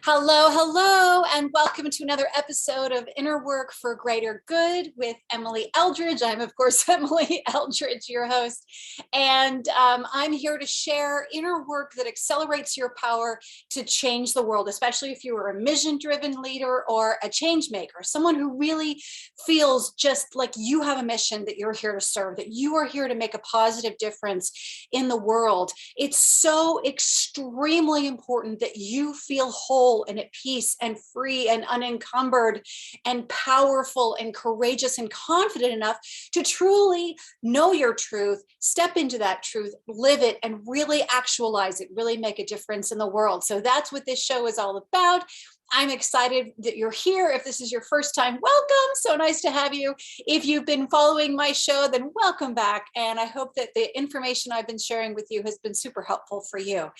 Hello, hello, and welcome to another episode of Inner Work for Greater Good with Emily Eldridge. I'm, of course, Emily Eldridge, your host, and I'm here to share inner work that accelerates your power to change the world, especially if you are a mission-driven leader or a change maker, someone who really feels just like you have a mission that you're here to serve, that you are here to make a positive difference in the world. It's so extremely important that you feel whole and at peace and free and unencumbered and powerful and courageous and confident enough to truly know your truth, step into that truth, live it, and really actualize it, really make a difference in the world. So that's what this show is all about. I'm excited that you're here. If this is your first time, welcome. So nice to have you. If you've been following my show, then welcome back. And I hope that the information I've been sharing with you has been super helpful for you.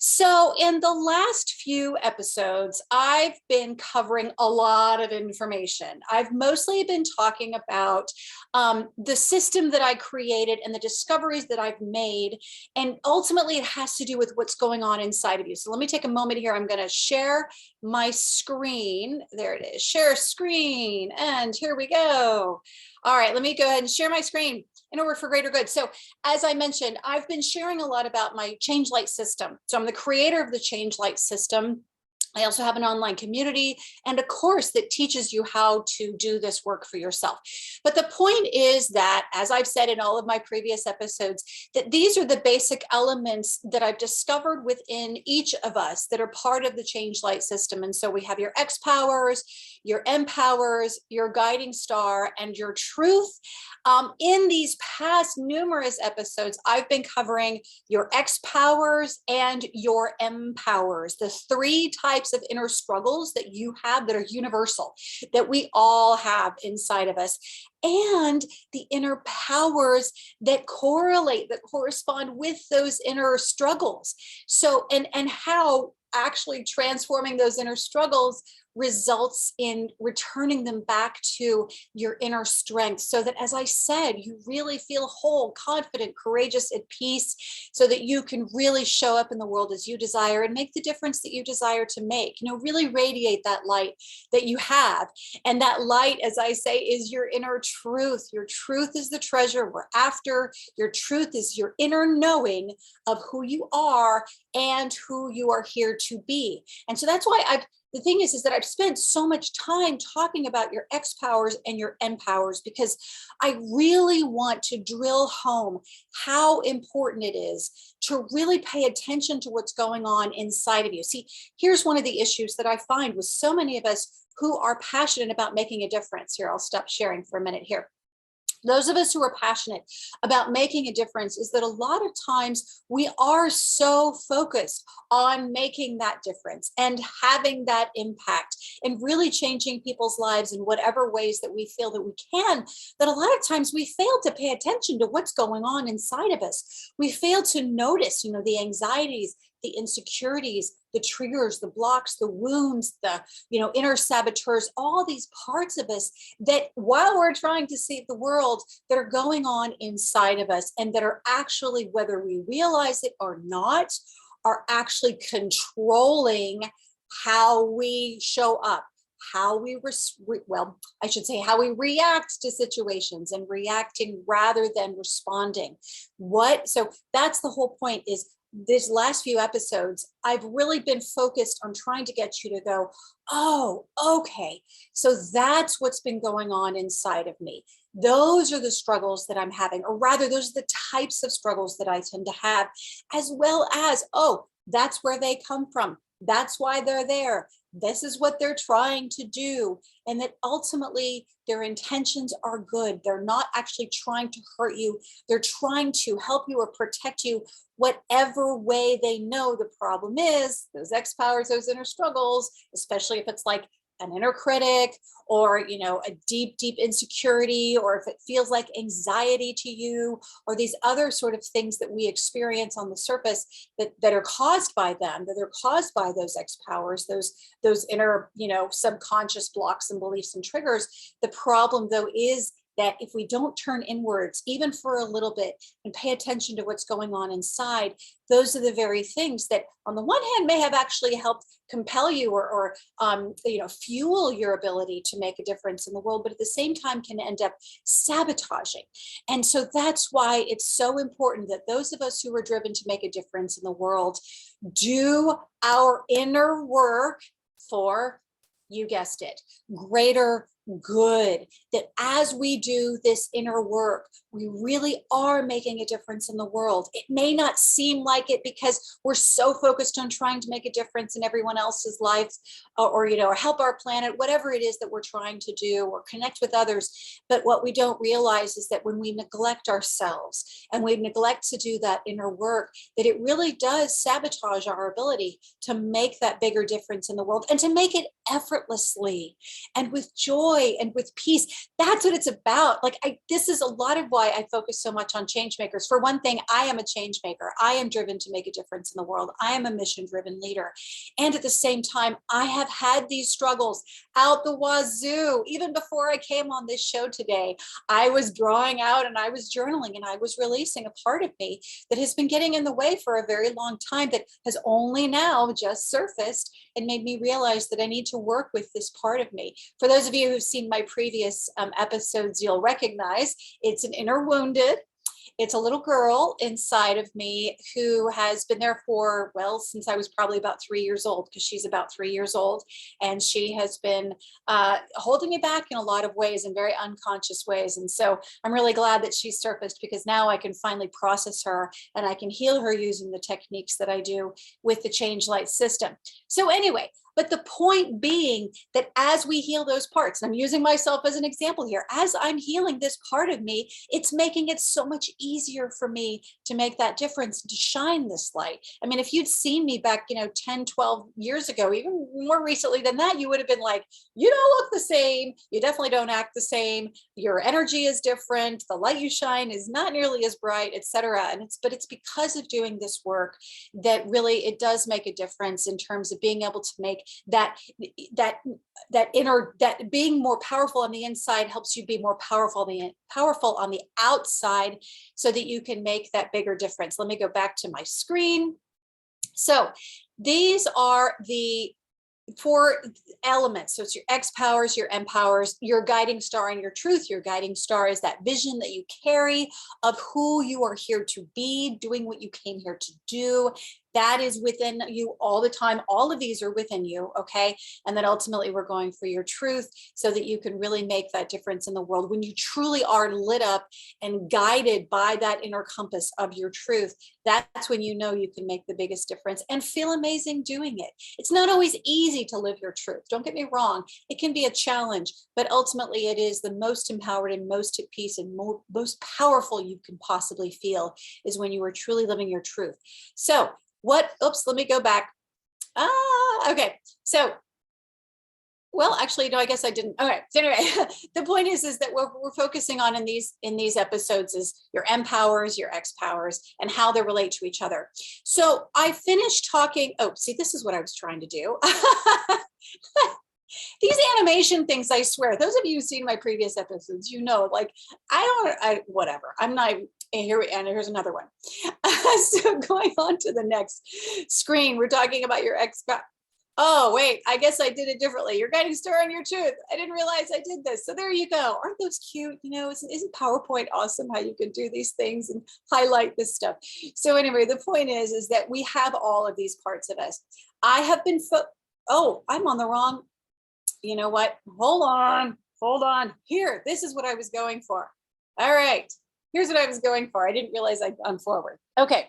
So in the last few episodes, I've been covering a lot of information. I've mostly been talking about the system that I created and the discoveries that I've made. And ultimately, it has to do with what's going on inside of you. So let me take a moment here. I'm going to share my screen. There it is. Share screen. And here we go. All right, let me go ahead and share my screen in order for greater good. So as I mentioned, I've been sharing a lot about my ChangeLight system. So I'm the creator of the ChangeLight system. I also have an online community and a course that teaches you how to do this work for yourself. But the point is that, as I've said in all of my previous episodes, that these are the basic elements that I've discovered within each of us that are part of the ChangeLight system. And so we have your exPowers, your emPowers, your guiding star, and your truth. In these past numerous episodes, I've been covering your exPowers and your emPowers, the three types of inner struggles that you have that are universal, that we all have inside of us, and the inner powers that correlate, that correspond with those inner struggles. So, and how actually transforming those inner struggles results in returning them back to your inner strength, so that, as I said, you really feel whole, confident, courageous, at peace, so that you can really show up in the world as you desire and make the difference that you desire to make. Really radiate that light that you have. And that light, as I say, is your inner truth. Your truth is the treasure we're after. Your truth is your inner knowing of who you are and who you are here to be. And so that's why the thing is that I've spent so much time talking about your exPowers and your emPowers, because I really want to drill home how important it is to really pay attention to what's going on inside of you. See, here's one of the issues that I find with so many of us who are passionate about making a difference. Here, I'll stop sharing for a minute here. Those of us who are passionate about making a difference is that a lot of times we are so focused on making that difference and having that impact and really changing people's lives in whatever ways that we feel that we can, that a lot of times we fail to pay attention to what's going on inside of us. We fail to notice, the anxieties, the insecurities, the triggers, the blocks, the wounds, the inner saboteurs, all these parts of us that, while we're trying to save the world, that are going on inside of us, and that are actually, whether we realize it or not, are actually controlling how we show up, how we how we react to situations, and reacting rather than responding. So that's the whole point. Is these last few episodes, I've really been focused on trying to get you to go, oh, okay, so that's what's been going on inside of me. Those are the struggles that I'm having, or rather, those are the types of struggles that I tend to have, as well as, oh, that's where they come from. That's why they're there. This is what they're trying to do. And that ultimately their intentions are good. They're not actually trying to hurt you. They're trying to help you or protect you, whatever way they know. The problem is those exPowers, those inner struggles, especially if it's like an inner critic, or a deep insecurity, or if it feels like anxiety to you, or these other sort of things that we experience on the surface that are caused by them, that are caused by those exPowers, those inner subconscious blocks and beliefs and triggers. The problem, though, is that if we don't turn inwards, even for a little bit, and pay attention to what's going on inside, those are the very things that on the one hand may have actually helped compel you or fuel your ability to make a difference in the world, but at the same time can end up sabotaging. And so that's why it's so important that those of us who are driven to make a difference in the world do our inner work for, you guessed it, greater good. That as we do this inner work, we really are making a difference in the world. It may not seem like it because we're so focused on trying to make a difference in everyone else's lives, or help our planet, whatever it is that we're trying to do, or connect with others. But what we don't realize is that when we neglect ourselves and we neglect to do that inner work, that it really does sabotage our ability to make that bigger difference in the world and to make it effortlessly and with joy and with peace. That's what it's about. This is a lot of why I focus so much on change makers. For one thing, I am a change maker. I am driven to make a difference in the world. I am a mission-driven leader. And at the same time, I have had these struggles out the wazoo. Even before I came on this show today, I was drawing out and I was journaling and I was releasing a part of me that has been getting in the way for a very long time, that has only now just surfaced and made me realize that I need to work with this part of me. For those of you who've seen my previous episodes, you'll recognize it's an inner wounded. It's a little girl inside of me who has been there for, since I was probably about 3 years old, because she's about 3 years old. And she has been holding me back in a lot of ways, in very unconscious ways. And so I'm really glad that she's surfaced, because now I can finally process her and I can heal her using the techniques that I do with the ChangeLight system. So anyway, but the point being that as we heal those parts, and I'm using myself as an example here, as I'm healing this part of me, it's making it so much easier for me to make that difference, to shine this light. I mean, if you'd seen me back, 10, 12 years ago, even more recently than that, you would have been like, you don't look the same. You definitely don't act the same. Your energy is different. The light you shine is not nearly as bright, etc. But it's because of doing this work that really it does make a difference in terms of being able to make that being more powerful on the inside helps you be more powerful on the outside, so that you can make that bigger difference. Let me go back to my screen. So these are the 4 elements. So it's your exPowers, your emPowers, your guiding star, and your truth. Your guiding star is that vision that you carry of who you are here to be, doing what you came here to do. That is within you all the time. All of these are within you, okay? And then ultimately we're going for your truth, so that you can really make that difference in the world. When you truly are lit up and guided by that inner compass of your truth, that's when you know you can make the biggest difference and feel amazing doing it. It's not always easy to live your truth. Don't get me wrong. It can be a challenge, but ultimately it is the most empowered and most at peace and most powerful you can possibly feel, is when you are truly living your truth. So let me go back. Okay. So, actually, no, I guess I didn't. Okay. So anyway, the point is that what we're focusing on in these episodes is your emPowers, your exPowers, and how they relate to each other. So I finished talking. Oh, see, this is what I was trying to do. These animation things, I swear, those of you who've seen my previous episodes, whatever. I'm not here, and here's another one. So going on to the next screen, we're talking about your Oh, wait, I guess I did it differently. Your guiding star and your truth. I didn't realize I did this. So there you go. Aren't those cute? Isn't PowerPoint awesome how you can do these things and highlight this stuff? So anyway, the point is that we have all of these parts of us. I have been, I'm on the wrong, you know what? Hold on. Here, this is what I was going for. All right, here's what I was going for. I didn't realize I'd gone forward. Okay.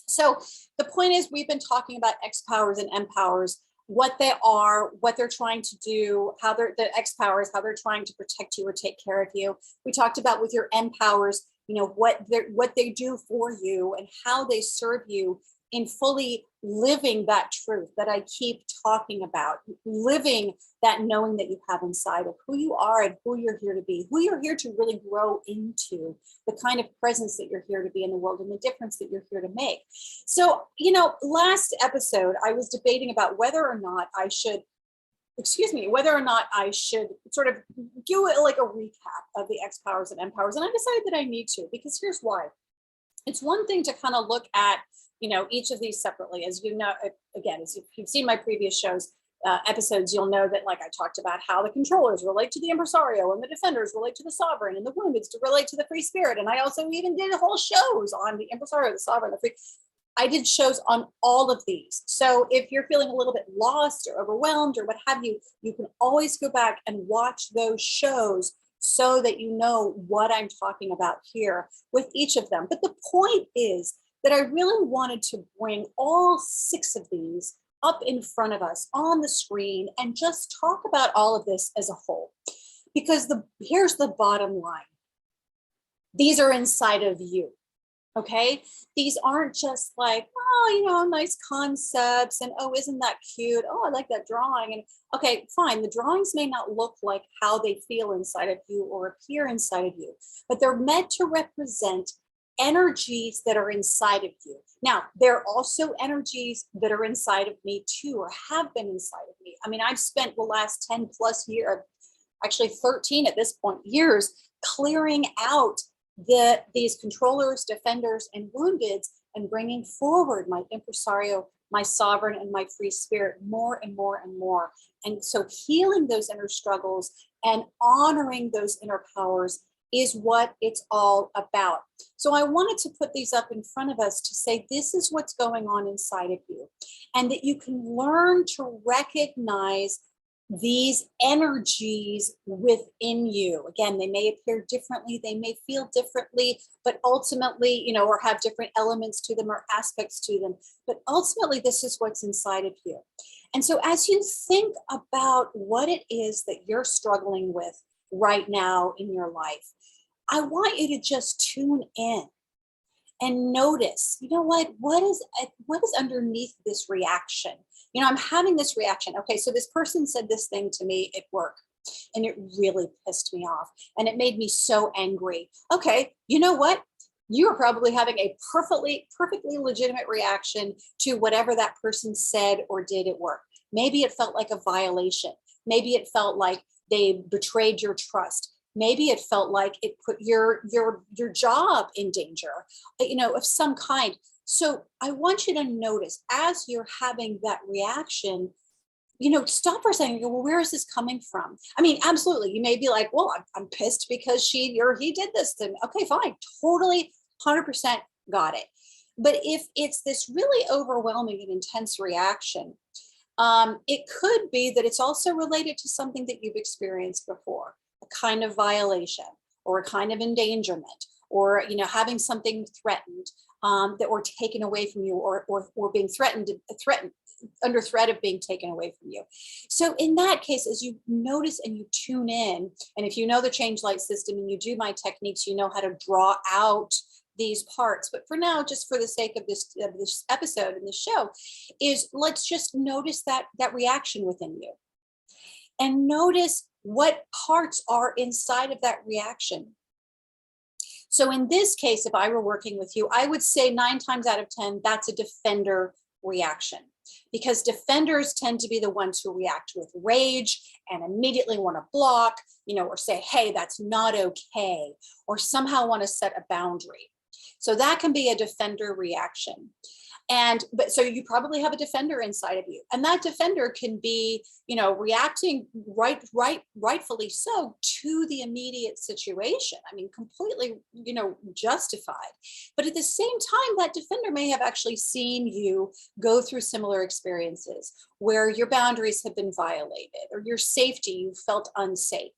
So the point is, we've been talking about exPowers and emPowers, what they are, what they're trying to do, the exPowers, how they're trying to protect you or take care of you. We talked about with your emPowers, what they do for you and how they serve you in fully living that truth that I keep talking about, living that knowing that you have inside of who you are and who you're here to be, who you're here to really grow into, the kind of presence that you're here to be in the world and the difference that you're here to make. So, last episode, I was debating about whether or not I should excuse me, whether or not I should sort of do it like a recap of the exPowers and emPowers. And I decided that I need to, because here's why. It's one thing to kind of look at, each of these separately. As you know, again, as if you've seen my previous shows, episodes, you'll know that, like, I talked about how the controllers relate to the impresario and the defenders relate to the sovereign and the wounded to relate to the free spirit. And I also even did whole shows on the impresario, the sovereign, the free. I did shows on all of these. So if you're feeling a little bit lost or overwhelmed or what have you, you can always go back and watch those shows so that you know what I'm talking about here with each of them. But the point is that I really wanted to bring all 6 of these up in front of us on the screen and just talk about all of this as a whole. Because here's the bottom line. These are inside of you. Okay, these aren't just like, oh, nice concepts and, oh, isn't that cute? Oh, I like that drawing. And okay, fine. The drawings may not look like how they feel inside of you or appear inside of you, but they're meant to represent energies that are inside of you. Now, there are also energies that are inside of me too, or have been inside of me. I mean, I've spent the last 10 plus years, actually 13 at this point, years, clearing out these controllers, defenders, and woundeds, and bringing forward my impresario, my sovereign, and my free spirit more and more and more. And so healing those inner struggles and honoring those inner powers is what it's all about. So I wanted to put these up in front of us to say, this is what's going on inside of you, and that you can learn to recognize these energies within you. Again, they may appear differently, they may feel differently, but ultimately, or have different elements to them or aspects to them. But ultimately, this is what's inside of you. And so as you think about what it is that you're struggling with right now in your life, I want you to just tune in and notice, what is underneath this reaction? I'm having this reaction. Okay, so this person said this thing to me at work, and it really pissed me off, and it made me so angry. Okay, you know what? You are probably having a perfectly legitimate reaction to whatever that person said or did at work. Maybe it felt like a violation. Maybe it felt like they betrayed your trust. Maybe it felt like it put your job in danger, of some kind. So I want you to notice, as you're having that reaction, stop for a second and go, well, where is this coming from? I mean, absolutely. You may be like, well, I'm pissed because she or he did this to me. Okay, fine. Totally, 100% got it. But if it's this really overwhelming and intense reaction, it could be that it's also related to something that you've experienced before, a kind of violation or a kind of endangerment, or having something threatened, that were taken away from you, or being threatened under threat of being taken away from you. So in that case, as you notice and you tune in, and if you know the ChangeLight system and you do my techniques, you know how to draw out these parts. But for now, just for the sake of this episode and this show, is let's just notice that reaction within you, and notice what parts are inside of that reaction. So in this case, if I were working with you, I would say 9 times out of 10, that's a defender reaction, because defenders tend to be the ones who react with rage and immediately want to block, or say, hey, that's not okay, or somehow want to set a boundary. So that can be a defender reaction. But so you probably have a defender inside of you, and that defender can be, reacting rightfully so to the immediate situation. I mean, completely, justified. But at the same time, that defender may have actually seen you go through similar experiences where your boundaries have been violated, or your safety, you felt unsafe.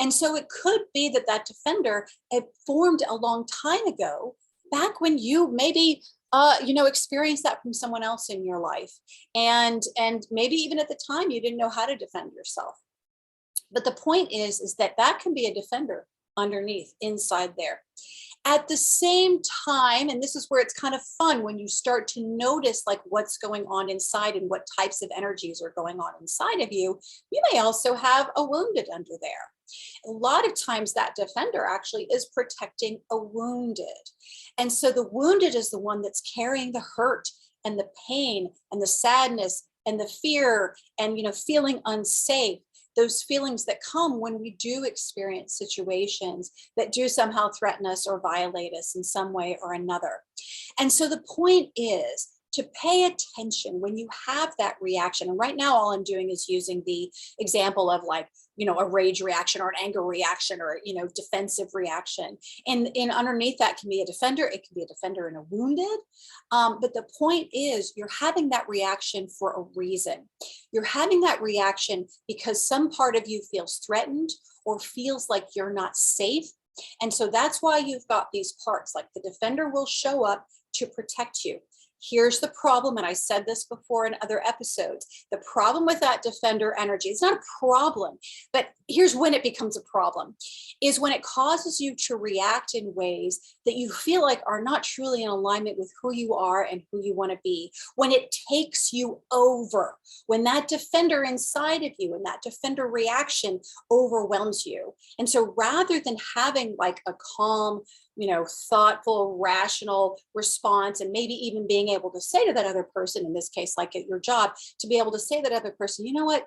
And so it could be that that defender had formed a long time ago, back when you maybe experience that from someone else in your life. And maybe even at the time, you didn't know how to defend yourself. But the point is that can be a defender underneath, inside there. At the same time, and this is where it's kind of fun when you start to notice like what's going on inside and what types of energies are going on inside of you, you may also have a wounded under there. A lot of times that defender actually is protecting a wounded. And so the wounded is the one that's carrying the hurt and the pain and the sadness and the fear and, feeling unsafe, those feelings that come when we do experience situations that do somehow threaten us or violate us in some way or another. And so the point is to pay attention when you have that reaction. And right now, all I'm doing is using the example of like, a rage reaction or an anger reaction or, defensive reaction. And underneath that can be a defender. It can be a defender and a wounded. But the point is you're having that reaction for a reason. You're having that reaction because some part of you feels threatened or feels like you're not safe. And so that's why you've got these parts, like the defender will show up to protect you. Here's the problem, and I said this before in other episodes. The problem with that defender energy, it's not a problem, but here's when it becomes a problem, is when it causes you to react in ways that you feel like are not truly in alignment with who you are and who you want to be. When it takes you over, when that defender inside of you and that defender reaction overwhelms you. And so rather than having like a calm, thoughtful, rational response, and maybe even being able to say to that other person, in this case, like at your job, to be able to say to that other person, you know what,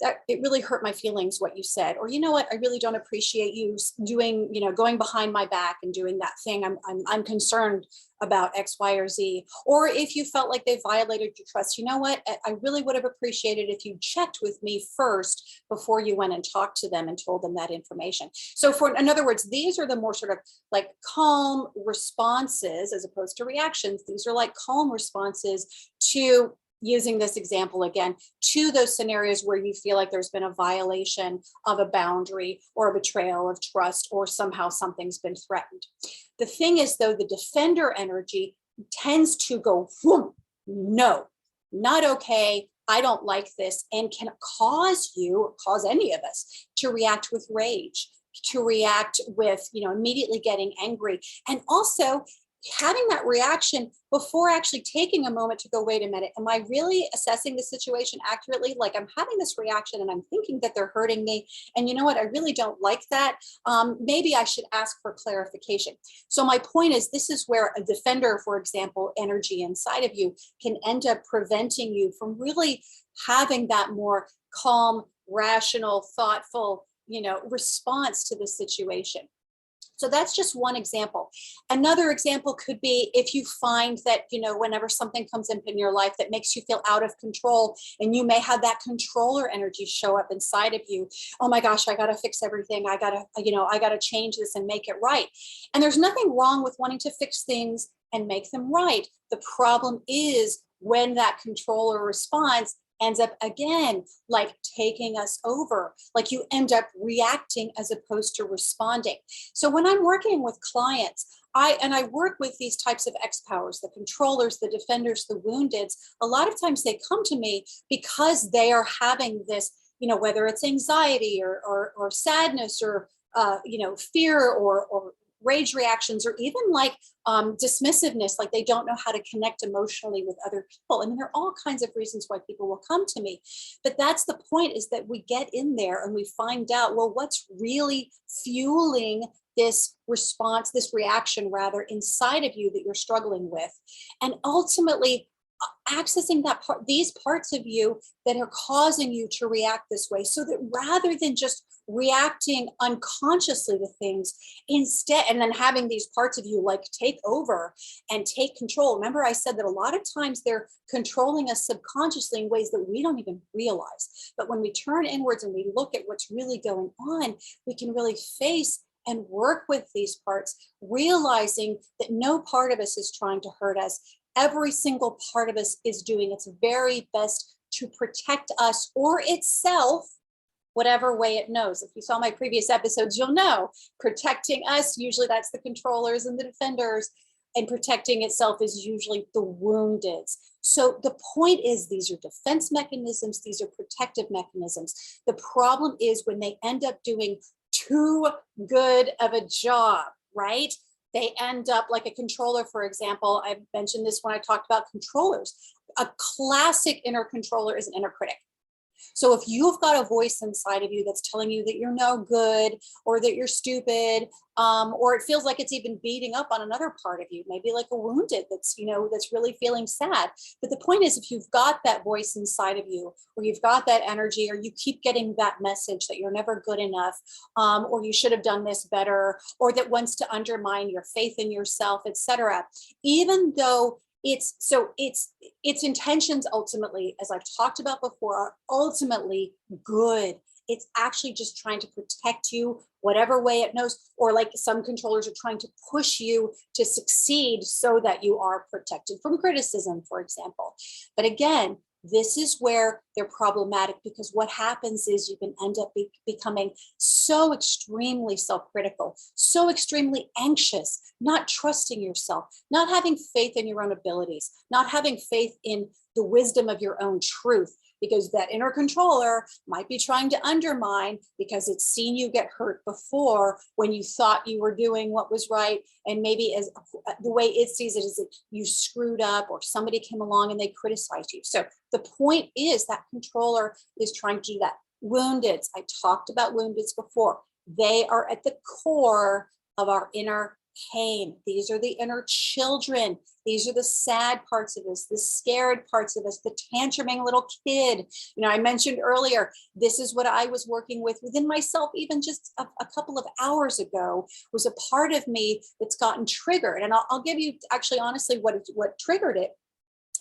that it really hurt my feelings what you said, or you know what, I really don't appreciate you doing, going behind my back and doing that thing. I'm concerned about X, Y, or Z. Or if you felt like they violated your trust, you know what, I really would have appreciated if you checked with me first before you went and talked to them and told them that information. So in other words, these are the more sort of like calm responses as opposed to reactions. These are like calm responses to, using this example again, to those scenarios where you feel like there's been a violation of a boundary or a betrayal of trust, or somehow something's been threatened. The thing is, though, the defender energy tends to go, no, not okay. I don't like this, and can cause any of us to react with rage, to react with, immediately getting angry. And also having that reaction before actually taking a moment to go, wait a minute, am I really assessing the situation accurately? Like, I'm having this reaction and I'm thinking that they're hurting me. And you know what? I really don't like that. Maybe I should ask for clarification. So my point is, this is where a defender, for example, energy inside of you can end up preventing you from really having that more calm, rational, thoughtful, response to the situation. So that's just one example. Another example could be if you find that, whenever something comes up in your life that makes you feel out of control, and you may have that controller energy show up inside of you. Oh my gosh, I got to fix everything. I got to change this and make it right. And there's nothing wrong with wanting to fix things and make them right. The problem is when that controller response ends up again, like taking us over, like you end up reacting as opposed to responding. So when I'm working with clients, I work with these types of exPowers, the controllers, the defenders, the woundeds. A lot of times they come to me because they are having this, whether it's anxiety or sadness or, fear or rage reactions, or even like dismissiveness, like they don't know how to connect emotionally with other people. I mean, there are all kinds of reasons why people will come to me. But that's the point, is that we get in there and we find out, well, what's really fueling this response, this reaction rather, inside of you that you're struggling with. And ultimately, accessing these parts of you that are causing you to react this way, so that rather than just reacting unconsciously to things instead, and then having these parts of you like take over and take control. Remember, I said that a lot of times they're controlling us subconsciously in ways that we don't even realize. But when we turn inwards and we look at what's really going on, we can really face and work with these parts, realizing that no part of us is trying to hurt us. Every single part of us is doing its very best to protect us or itself, whatever way it knows. If you saw my previous episodes, you'll know protecting us, usually that's the controllers and the defenders, and protecting itself is usually the wounded. So the point is, these are defense mechanisms, these are protective mechanisms. The problem is when they end up doing too good of a job, right? They end up like a controller, for example. I mentioned this when I talked about controllers. A classic inner controller is an inner critic. So if you've got a voice inside of you that's telling you that you're no good, or that you're stupid, or it feels like it's even beating up on another part of you, maybe like a wounded that's, that's really feeling sad. But the point is, if you've got that voice inside of you, or you've got that energy, or you keep getting that message that you're never good enough, or you should have done this better, or that wants to undermine your faith in yourself, etc., even though its intentions ultimately, as I've talked about before, are ultimately good. It's actually just trying to protect you whatever way it knows, or like some controllers are trying to push you to succeed so that you are protected from criticism, for example. But again, this is where they're problematic, because what happens is you can end up becoming so extremely self-critical, so extremely anxious, not trusting yourself, not having faith in your own abilities, not having faith in the wisdom of your own truth, because that inner controller might be trying to undermine, because it's seen you get hurt before when you thought you were doing what was right. And maybe as the way it sees it is that you screwed up, or somebody came along and they criticized you. So the point is that controller is trying to do that. Woundeds, I talked about woundeds before. They are at the core of our inner pain. These are the inner children. These are the sad parts of us, the scared parts of us, the tantruming little kid. I mentioned earlier, this is what I was working with within myself even just a couple of hours ago, was a part of me that's gotten triggered. And I'll give you actually honestly what triggered it.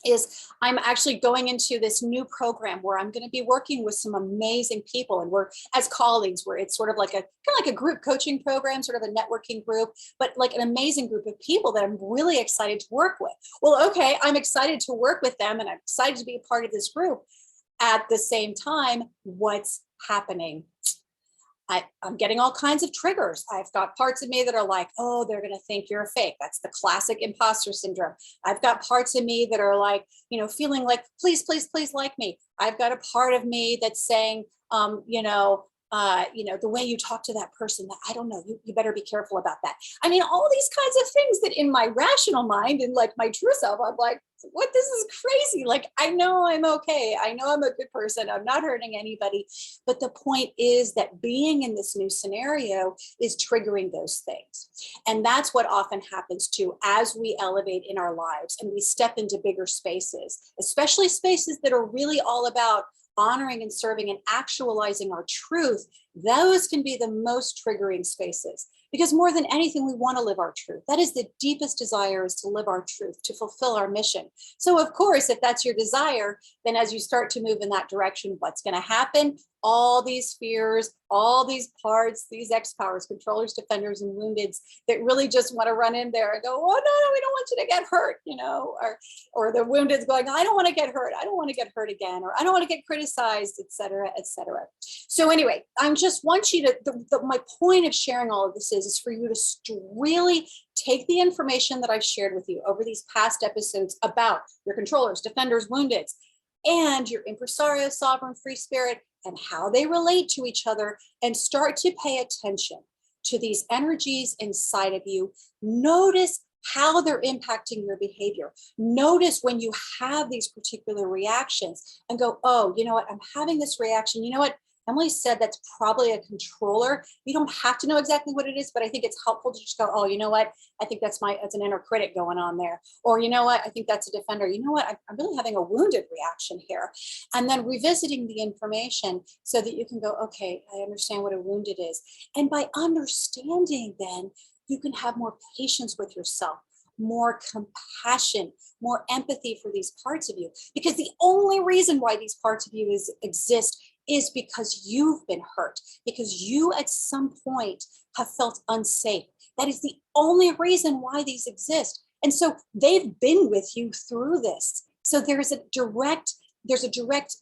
Is I'm actually going into this new program where I'm going to be working with some amazing people, and we're as colleagues, where it's sort of like a group coaching program, sort of a networking group, but like an amazing group of people that I'm really excited to work with. Well, okay, I'm excited to work with them, and I'm excited to be a part of this group. At the same time, what's happening? I'm getting all kinds of triggers. I've got parts of me that are like, oh, they're going to think you're a fake. That's the classic imposter syndrome. I've got parts of me that are like, feeling like, please, please, please like me. I've got a part of me that's saying, the way you talk to that person, that I don't know, you better be careful about that. I mean, all these kinds of things that in my rational mind and like my true self, I'm like, what, this is crazy. Like, I know I'm okay. I know I'm a good person. I'm not hurting anybody. But the point is that being in this new scenario is triggering those things. And that's what often happens too, as we elevate in our lives and we step into bigger spaces, especially spaces that are really all about honoring and serving and actualizing our truth. Those can be the most triggering spaces, because more than anything, we want to live our truth. That is the deepest desire, is to live our truth, to fulfill our mission. So of course, if that's your desire, then as you start to move in that direction, what's going to happen? All these fears, all these parts, these exPowers, controllers, defenders, and woundeds that really just want to run in there and go, oh, no, we don't want you to get hurt, or the woundeds going, I don't want to get hurt. I don't want to get hurt again, or I don't want to get criticized, et cetera, et cetera. So anyway, I just want you to, my point of sharing all of this is for you to really take the information that I've shared with you over these past episodes about your controllers, defenders, woundeds, and your impresario, sovereign, free spirit, and how they relate to each other, and start to pay attention to these energies inside of you. Notice how they're impacting your behavior. Notice when you have these particular reactions and go, oh, you know what? I'm having this reaction. You know what? Emily said that's probably a controller. You don't have to know exactly what it is, but I think it's helpful to just go, oh, you know what? I think that's an inner critic going on there. Or, you know what? I think that's a defender. You know what? I'm really having a wounded reaction here. And then revisiting the information so that you can go, okay, I understand what a wounded is. And by understanding, then you can have more patience with yourself, more compassion, more empathy for these parts of you. Because the only reason why these parts of you exist is because you've been hurt, because you at some point have felt unsafe. That is the only reason why these exist. And so they've been with you through this. So there's a direct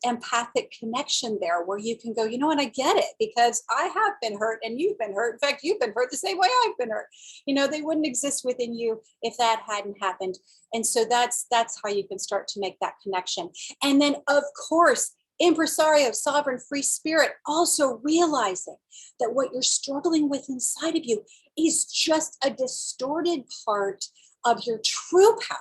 empathic connection there where you can go, you know what, I get it, because I have been hurt and you've been hurt. In fact, you've been hurt the same way I've been hurt. They wouldn't exist within you if that hadn't happened. And so that's how you can start to make that connection. And then, of course, impresario, sovereign, free spirit, also realizing that what you're struggling with inside of you is just a distorted part of your true power,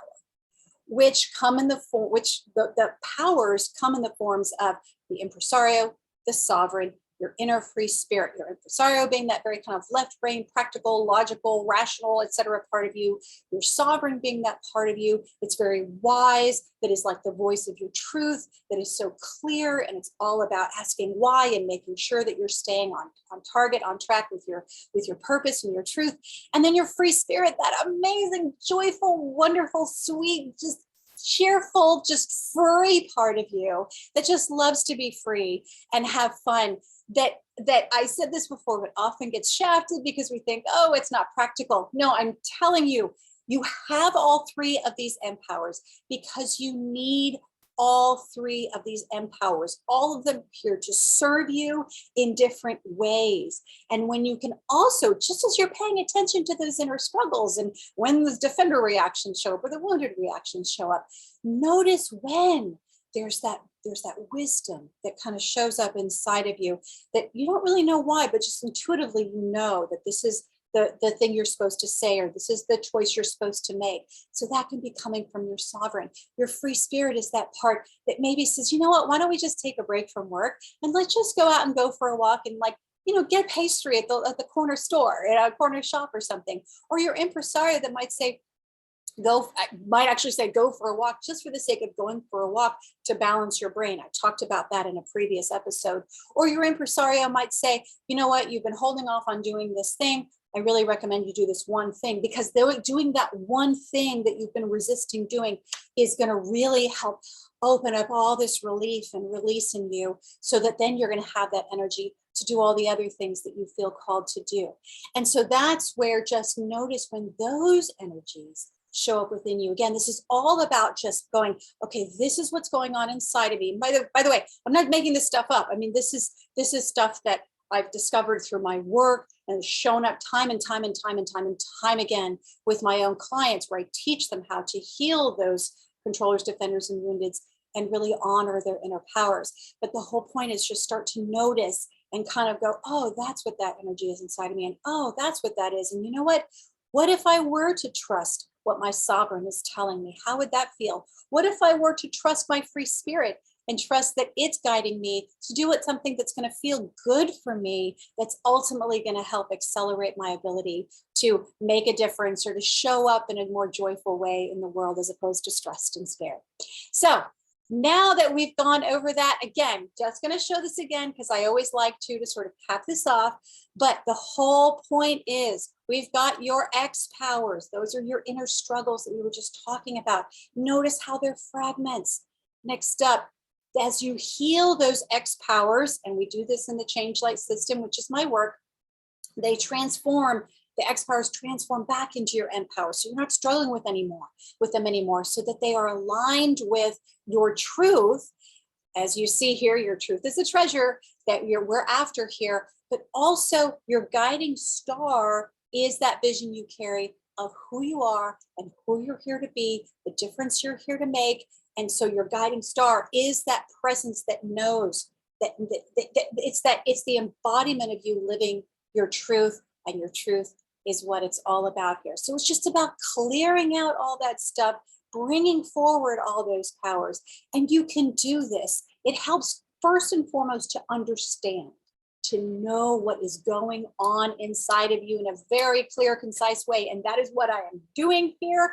which come in the form, the powers come in the forms of the impresario, the sovereign, your inner free spirit, your impresario being that very kind of left brain, practical, logical, rational, etc. part of you, your sovereign being that part of you that's very wise, that is like the voice of your truth, that is so clear, and it's all about asking why and making sure that you're staying on target, on track with your purpose and your truth. And then your free spirit, that amazing, joyful, wonderful, sweet, just cheerful, just free part of you that just loves to be free and have fun. That I said this before, but often gets shafted because we think, oh, it's not practical. No, I'm telling you, you have all three of these emPowers because you need all three of these emPowers, all of them here to serve you in different ways. And when you can also, just as you're paying attention to those inner struggles and when the defender reactions show up or the wounded reactions show up, notice when there's that wisdom that kind of shows up inside of you that you don't really know why, but just intuitively you know that this is the thing you're supposed to say, or this is the choice you're supposed to make. So that can be coming from your sovereign. Your free spirit is that part that maybe says, you know what, why don't we just take a break from work and let's just go out and go for a walk and get pastry at the corner store, at a corner shop or something. Or your impresario that might say, go for a walk just for the sake of going for a walk to balance your brain. I talked about that in a previous episode. Or your impresario might say, you know what, you've been holding off on doing this thing. I really recommend you do this one thing, because doing that one thing that you've been resisting doing is going to really help open up all this relief and release in you, so that then you're going to have that energy to do all the other things that you feel called to do. And so that's where, just notice when those energies show up within you. Again, this is all about just going, okay, this is what's going on inside of me. By the way, I'm not making this stuff up. I mean, this is stuff that I've discovered through my work and shown up time and time again with my own clients, where I teach them how to heal those controllers, defenders, and woundeds and really honor their inner powers. But the whole point is just start to notice and kind of go, oh, that's what that energy is inside of me. And oh, that's what that is. And you know what? What if I were to trust what my sovereign is telling me? How would that feel? What if I were to trust my free spirit and trust that it's guiding me to do something that's going to feel good for me, that's ultimately going to help accelerate my ability to make a difference or to show up in a more joyful way in the world, as opposed to stressed and scared. So now that we've gone over that, again, just going to show this again because I always like to sort of cap this off. But the whole point is, we've got your exPowers. Those are your inner struggles that we were just talking about. Notice how they're fragments. Next up, as you heal those exPowers, and we do this in the ChangeLight system, which is my work, they transform. The exPowers transform back into your emPowers. So you're not struggling with them anymore, so that they are aligned with your truth. As you see here, your truth is a treasure that we're after here, but also your guiding star is that vision you carry of who you are and who you're here to be, the difference you're here to make. And so your guiding star is that presence that knows that it's the embodiment of you living your truth, and your truth is what it's all about here. So it's just about clearing out all that stuff, bringing forward all those powers. And you can do this. It helps first and foremost to understand, to know what is going on inside of you in a very clear, concise way. And that is what I am doing here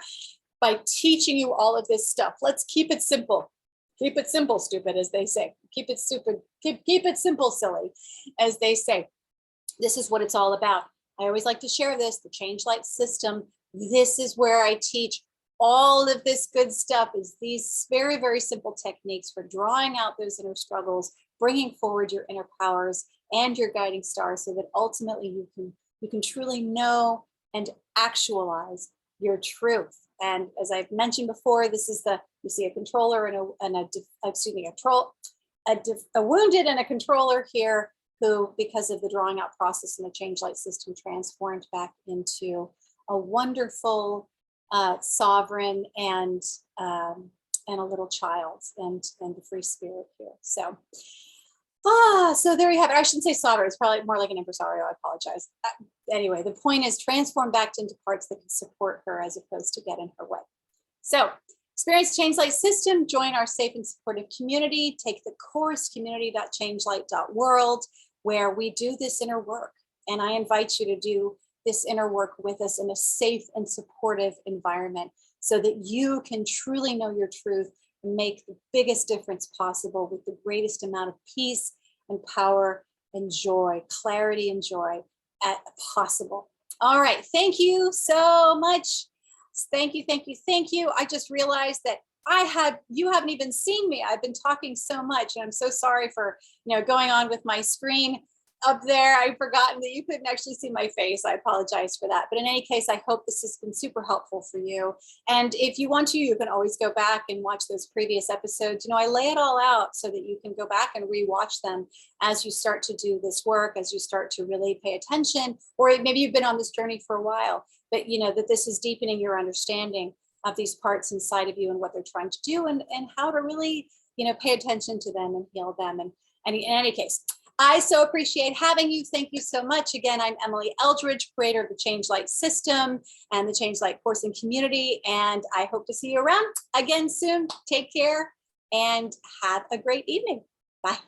by teaching you all of this stuff. Let's keep it simple. Keep it simple, stupid, as they say. Keep it stupid. Keep it simple, silly, as they say. This is what it's all about. I always like to share this, the ChangeLight system. This is where I teach all of this good stuff, is these very, very simple techniques for drawing out those inner struggles, bringing forward your inner powers and your guiding stars, so that ultimately you can truly know and actualize your truth. And as I've mentioned before, this is you see a controller and a wounded and a controller here, who, because of the drawing out process in the ChangeLight system, transformed back into a wonderful sovereign and a little child, and the free spirit here. So, so there you have it. I shouldn't say sovereign. It's probably more like an impresario. I apologize. Anyway, the point is transform back into parts that can support her, as opposed to get in her way. So Experience ChangeLight system, join our safe and supportive community, take the course community.changelight.world, where we do this inner work. And I invite you to do this inner work with us in a safe and supportive environment so that you can truly know your truth and make the biggest difference possible with the greatest amount of peace and power and joy, clarity and joy possible. All right, thank you so much. Thank you, thank you, thank you. I just realized that you haven't even seen me. I've been talking so much, and I'm so sorry for going on with my screen up there. I've forgotten that you couldn't actually see my face. I apologize for that. But in any case, I hope this has been super helpful for you. And if you want to, you can always go back and watch those previous episodes. I lay it all out so that you can go back and rewatch them as you start to do this work, as you start to really pay attention, or maybe you've been on this journey for a while, but that this is deepening your understanding of these parts inside of you and what they're trying to do, and how to really, pay attention to them and heal them. And in any case, I so appreciate having you. Thank you so much. Again, I'm Emily Eldridge, creator of the ChangeLight system and the ChangeLight course and community. And I hope to see you around again soon. Take care and have a great evening. Bye.